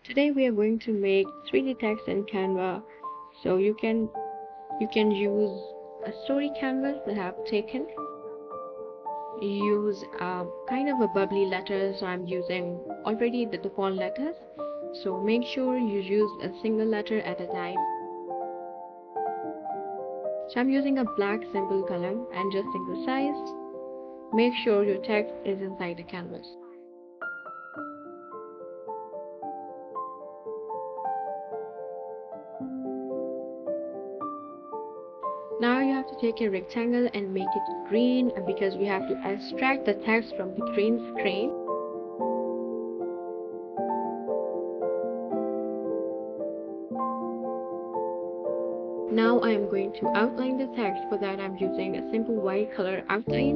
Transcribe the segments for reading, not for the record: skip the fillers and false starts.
Today we are going to make 3D text in Canva. So you can use a story canvas that I've taken. Use kind of a bubbly letter, so I'm using already the font letters. So make sure you use a single letter at a time. So I'm using a black simple color and just single size. Make sure your text is inside the canvas. Now you have to take a rectangle and make it green, because we have to extract the text from the green screen. Now I am going to outline the text. For that I'm using a simple white color outline.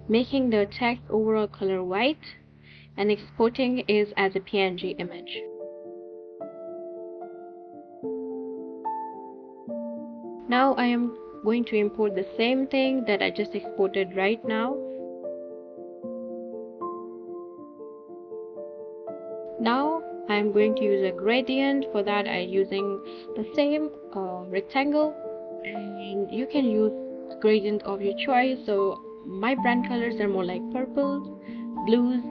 Making the text overall color white, and exporting is as a PNG image. Now I am going to import the same thing that I just exported right now. Now I am going to use a gradient. For that I'm using the same rectangle, and you can use gradient of your choice. So my brand colors are more like purples, blues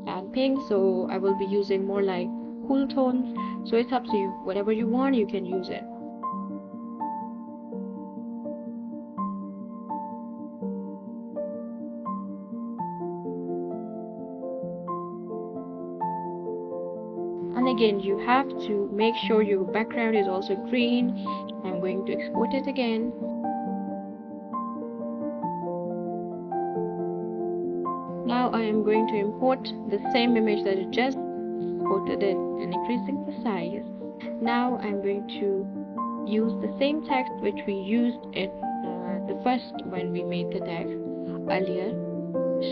and pink, so I will be using more like cool tones. So it's up to you, whatever you want you can use it. And again, you have to make sure your background is also green. I'm going to export it again. Now I am going to import the same image that I just exported it and increasing the size. Now I'm going to use the same text which we used in the first when we made the text earlier.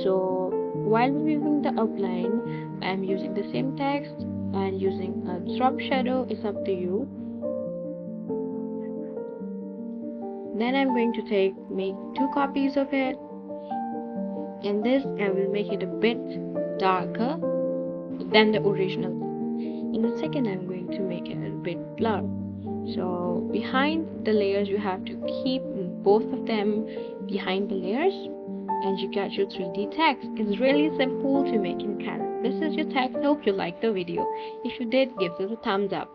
So while removing the outline, I'm using the same text and using a drop shadow. It's up to you. Then I'm going to make 2 copies of it. In this I will make it a bit darker than the original. In the second I'm going to make it a bit blurred. So behind the layers you have to keep both of them behind the layers, and you get your 3D text. It's really simple to make in Canva. This is your text. Hope you liked the video. If you did, give us a thumbs up.